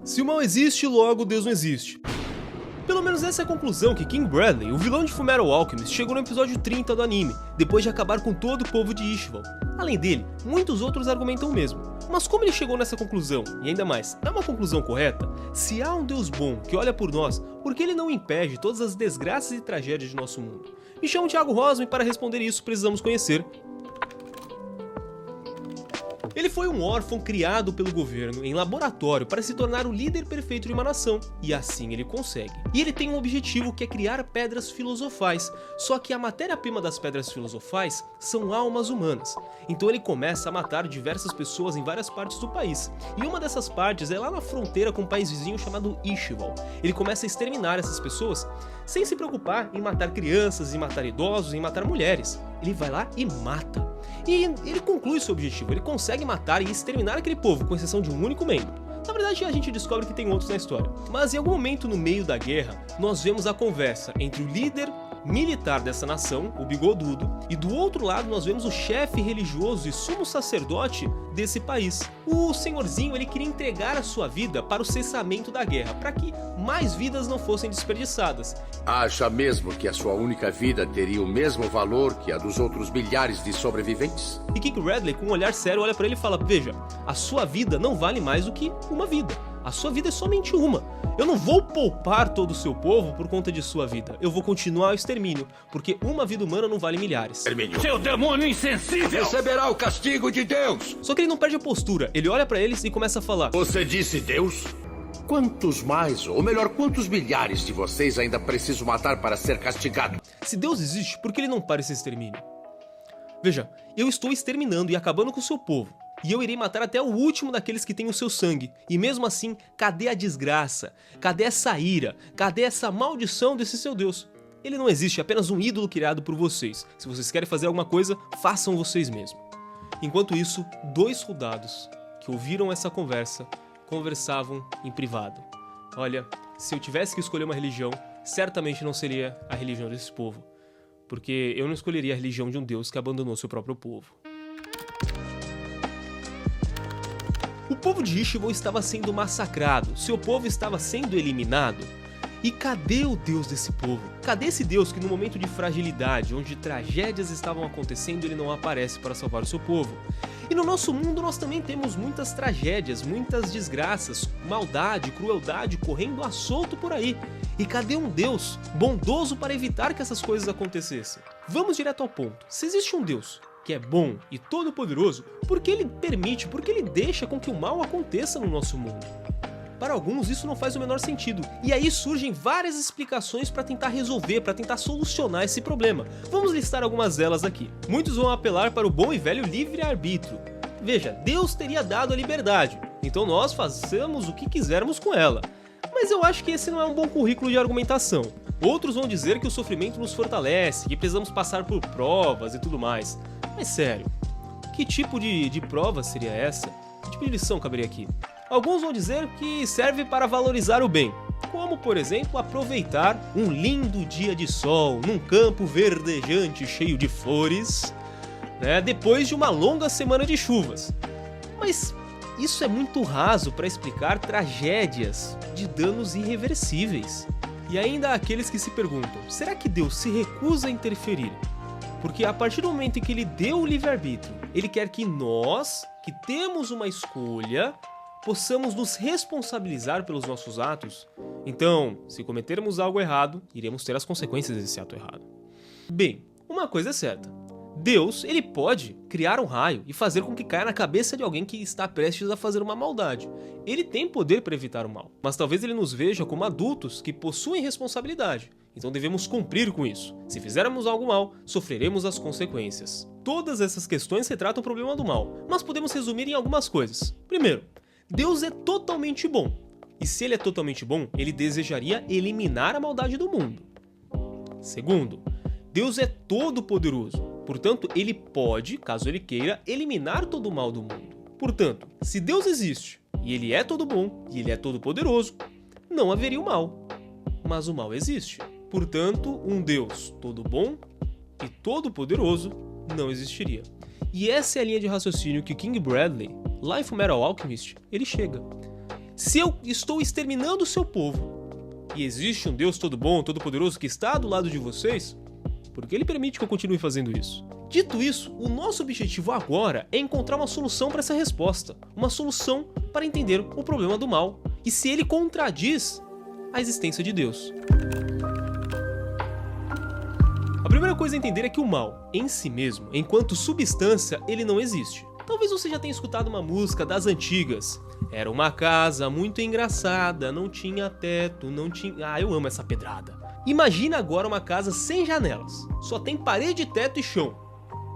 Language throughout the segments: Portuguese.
Se o mal existe, logo Deus não existe. Pelo menos essa é a conclusão que King Bradley, o vilão de Fullmetal Alchemist, chegou no episódio 30 do anime, depois de acabar com todo o povo de Ishval. Além dele, muitos outros argumentam o mesmo. Mas como ele chegou nessa conclusão, e ainda mais, é uma conclusão correta? Se há um Deus bom que olha por nós, por que ele não impede todas as desgraças e tragédias de nosso mundo? Me chamo Thiago Rosman e para responder isso precisamos conhecer. Ele foi um órfão criado pelo governo em laboratório para se tornar o líder perfeito de uma nação, e assim ele consegue. E ele tem um objetivo que é criar pedras filosofais, só que a matéria-prima das pedras filosofais são almas humanas. Então ele começa a matar diversas pessoas em várias partes do país, e uma dessas partes é lá na fronteira com um país vizinho chamado Ishval. Ele começa a exterminar essas pessoas sem se preocupar em matar crianças, em matar idosos, em matar mulheres. Ele vai lá e mata. E ele conclui seu objetivo, ele consegue matar e exterminar aquele povo, com exceção de um único membro. Na verdade, a gente descobre que tem outros na história. Mas em algum momento no meio da guerra, nós vemos a conversa entre o líder militar dessa nação, o Bigodudo, e do outro lado nós vemos o chefe religioso e sumo sacerdote desse país. O senhorzinho, ele queria entregar a sua vida para o cessamento da guerra, para que mais vidas não fossem desperdiçadas. Acha mesmo que a sua única vida teria o mesmo valor que a dos outros milhares de sobreviventes? E King Bradley, com um olhar sério, olha para ele e fala: veja, a sua vida não vale mais do que uma vida. A sua vida é somente uma. Eu não vou poupar todo o seu povo por conta de sua vida. Eu vou continuar o extermínio, porque uma vida humana não vale milhares. Extermínio. Seu demônio insensível! Receberá o castigo de Deus! Só que ele não perde a postura. Ele olha pra eles e começa a falar: Você disse Deus? Quantos mais, ou melhor, quantos milhares de vocês ainda preciso matar para ser castigado? se Deus existe, por que ele não para esse extermínio? Veja, eu estou exterminando e acabando com o seu povo. E eu irei matar até o último daqueles que têm o seu sangue. E mesmo assim, cadê a desgraça? Cadê essa ira? Cadê essa maldição desse seu Deus? Ele não existe, é apenas um ídolo criado por vocês. Se vocês querem fazer alguma coisa, façam vocês mesmos. Enquanto isso, 2 soldados que ouviram essa conversa, conversavam em privado. Olha, se eu tivesse que escolher uma religião, certamente não seria a religião desse povo. Porque eu não escolheria a religião de um Deus que abandonou seu próprio povo. O povo de Ishval estava sendo massacrado, seu povo estava sendo eliminado. E cadê o Deus desse povo? Cadê esse Deus que no momento de fragilidade, onde tragédias estavam acontecendo, ele não aparece para salvar o seu povo? E no nosso mundo nós também temos muitas tragédias, muitas desgraças, maldade, crueldade correndo à solto por aí. E cadê um Deus bondoso para evitar que essas coisas acontecessem? Vamos direto ao ponto. Se existe um Deus que é bom e todo-poderoso, por que ele permite, por que ele deixa com que o mal aconteça no nosso mundo? Para alguns isso não faz o menor sentido, e aí surgem várias explicações para tentar resolver, para tentar solucionar esse problema. Vamos listar algumas delas aqui. Muitos vão apelar para o bom e velho livre-arbítrio. Veja, Deus teria dado a liberdade, então nós façamos o que quisermos com ela. Mas eu acho que esse não é um bom currículo de argumentação. Outros vão dizer que o sofrimento nos fortalece, que precisamos passar por provas e tudo mais. Mas sério, que tipo de prova seria essa? Que tipo de lição caberia aqui? Alguns vão dizer que serve para valorizar o bem, como por exemplo aproveitar um lindo dia de sol num campo verdejante cheio de flores, né, depois de uma longa semana de chuvas. Mas isso é muito raso para explicar tragédias de danos irreversíveis. E ainda há aqueles que se perguntam, será que Deus se recusa a interferir? Porque a partir do momento em que ele deu o livre-arbítrio, ele quer que nós, que temos uma escolha, possamos nos responsabilizar pelos nossos atos. Então, se cometermos algo errado, iremos ter as consequências desse ato errado. Bem, uma coisa é certa. Deus, ele pode criar um raio e fazer com que caia na cabeça de alguém que está prestes a fazer uma maldade. Ele tem poder para evitar o mal, mas talvez ele nos veja como adultos que possuem responsabilidade. Então devemos cumprir com isso. Se fizermos algo mal, sofreremos as consequências. Todas essas questões retratam o problema do mal, mas podemos resumir em algumas coisas. Primeiro, Deus é totalmente bom. E se ele é totalmente bom, ele desejaria eliminar a maldade do mundo. Segundo, Deus é todo-poderoso. Portanto, ele pode, caso ele queira, eliminar todo o mal do mundo. Portanto, se Deus existe, e ele é todo bom, e ele é todo poderoso, não haveria o mal. Mas o mal existe. Portanto, um Deus todo bom e todo poderoso não existiria. E essa é a linha de raciocínio que King Bradley, lá em Fullmetal Alchemist, ele chega. se eu estou exterminando o seu povo, e existe um Deus todo bom, todo poderoso que está do lado de vocês, por que ele permite que eu continue fazendo isso? Dito isso, o nosso objetivo agora é encontrar uma solução para essa resposta, uma solução para entender o problema do mal e se ele contradiz a existência de Deus. A primeira coisa a entender é que o mal, em si mesmo, enquanto substância, ele não existe. Talvez você já tenha escutado uma música das antigas. Era uma casa muito engraçada, não tinha teto, não tinha... Ah, eu amo essa pedrada. Imagina agora uma casa sem janelas, só tem parede, teto e chão.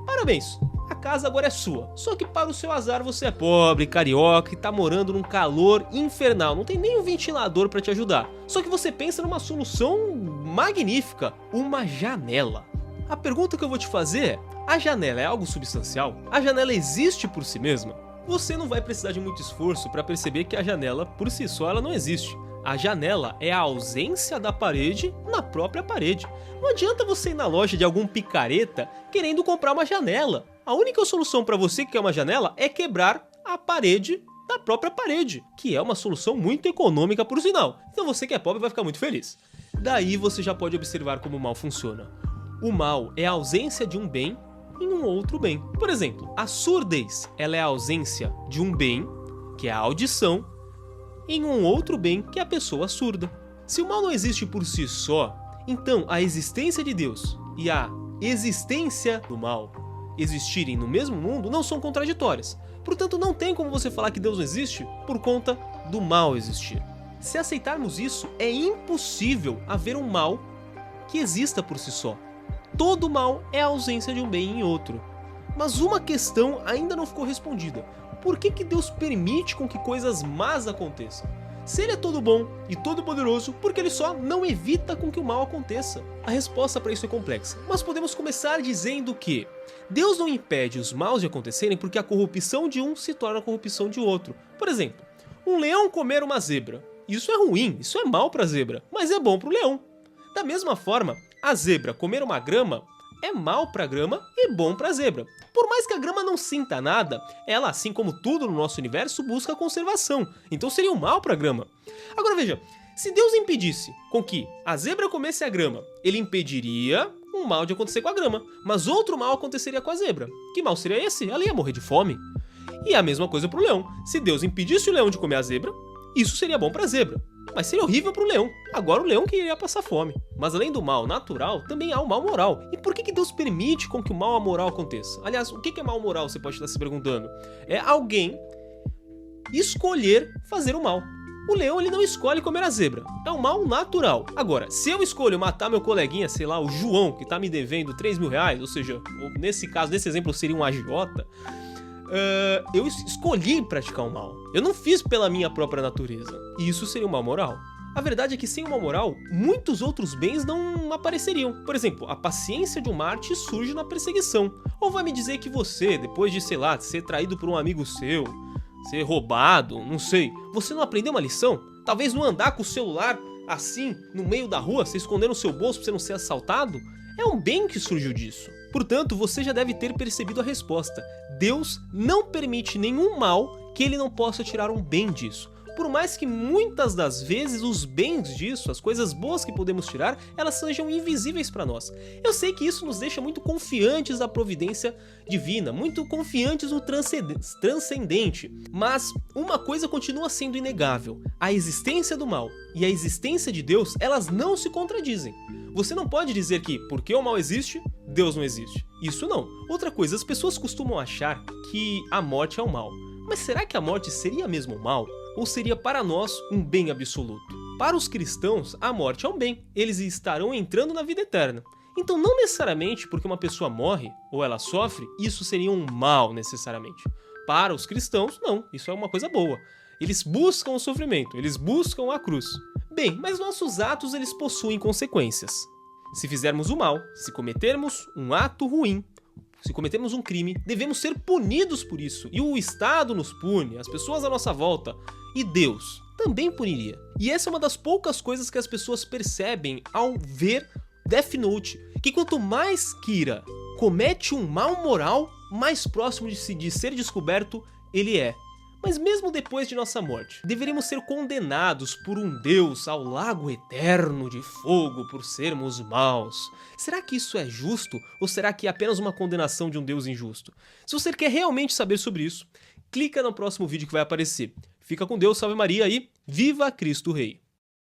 Parabéns, a casa agora é sua, só que para o seu azar você é pobre, carioca e tá morando num calor infernal, não tem nem um ventilador para te ajudar. Só que você pensa numa solução magnífica, uma janela. A pergunta que eu vou te fazer é, a janela é algo substancial? A janela existe por si mesma? Você não vai precisar de muito esforço para perceber que a janela, por si só, ela não existe. A janela é a ausência da parede na própria parede. Não adianta você ir na loja de algum picareta querendo comprar uma janela. A única solução para você que quer uma janela é quebrar a parede da própria parede, que é uma solução muito econômica por sinal. Então você que é pobre vai ficar muito feliz. Daí você já pode observar como o mal funciona. O mal é a ausência de um bem em um outro bem. Por exemplo, a surdez, ela é a ausência de um bem, que é a audição, em um outro bem, que é a pessoa surda. Se o mal não existe por si só, então a existência de Deus e a existência do mal existirem no mesmo mundo não são contraditórias. Portanto, não tem como você falar que Deus não existe por conta do mal existir. Se aceitarmos isso, é impossível haver um mal que exista por si só. Todo mal é a ausência de um bem em outro. Mas uma questão ainda não ficou respondida. Por que Deus permite com que coisas más aconteçam? Se ele é todo bom e todo poderoso, por que ele só não evita com que o mal aconteça? A resposta para isso é complexa, mas podemos começar dizendo que Deus não impede os maus de acontecerem porque a corrupção de um se torna a corrupção de outro. Por exemplo, um leão comer uma zebra. Isso é ruim, isso é mal para a zebra, mas é bom para o leão. Da mesma forma, a zebra comer uma grama é mal para a grama e bom para a zebra. Por mais que a grama não sinta nada, ela, assim como tudo no nosso universo, busca a conservação. Então seria um mal para a grama. Agora veja, se Deus impedisse com que a zebra comesse a grama, ele impediria um mal de acontecer com a grama, mas outro mal aconteceria com a zebra. Que mal seria esse? Ela ia morrer de fome. E a mesma coisa para o leão. Se Deus impedisse o leão de comer a zebra, isso seria bom para a zebra. Mas seria horrível para o leão. Agora o leão que iria passar fome. Mas além do mal natural, também há o mal moral. E por que Deus permite com que o mal amoral aconteça? Aliás, o que é mal moral, você pode estar se perguntando? É alguém escolher fazer o mal. O leão, ele não escolhe comer a zebra. É um mal natural. Agora, se eu escolho matar meu coleguinha, sei lá, o João, que tá me devendo 3 mil reais, ou seja, nesse caso, nesse exemplo, seria um agiota, eu escolhi praticar o mal. Eu não fiz pela minha própria natureza. E isso seria um mal moral. A verdade é que sem o mal moral, muitos outros bens não apareceriam. Por exemplo, a paciência de um Marte surge na perseguição. Ou vai me dizer que você, depois de, sei lá, ser traído por um amigo seu, ser roubado, não sei, você não aprendeu uma lição? Talvez não andar com o celular assim, no meio da rua, se esconder no seu bolso pra você não ser assaltado? É um bem que surgiu disso. Portanto, você já deve ter percebido a resposta. Deus não permite nenhum mal que ele não possa tirar um bem disso. Por mais que muitas das vezes os bens disso, as coisas boas que podemos tirar, elas sejam invisíveis para nós. Eu sei que isso nos deixa muito confiantes da providência divina, muito confiantes no transcendente, mas uma coisa continua sendo inegável: a existência do mal e a existência de Deus, elas não se contradizem. Você não pode dizer que porque o mal existe, Deus não existe. Isso não. Outra coisa, as pessoas costumam achar que a morte é o mal. Mas será que a morte seria mesmo o mal? Ou seria para nós um bem absoluto? Para os cristãos, a morte é um bem. Eles estarão entrando na vida eterna. Então não necessariamente porque uma pessoa morre ou ela sofre, isso seria um mal necessariamente. Para os cristãos, não. Isso é uma coisa boa. Eles buscam o sofrimento, eles buscam a cruz. Bem, mas nossos atos eles possuem consequências. Se fizermos o mal, se cometermos um ato ruim, se cometermos um crime, devemos ser punidos por isso. E o Estado nos pune, as pessoas à nossa volta. E Deus também puniria. E essa é uma das poucas coisas que as pessoas percebem ao ver Death Note. Que quanto mais Kira comete um mal moral, mais próximo de ser descoberto ele é. Mas mesmo depois de nossa morte, deveríamos ser condenados por um Deus ao lago eterno de fogo por sermos maus. Será que isso é justo ou será que é apenas uma condenação de um Deus injusto? Se você quer realmente saber sobre isso, clica no próximo vídeo que vai aparecer. Fica com Deus, salve Maria e viva Cristo Rei!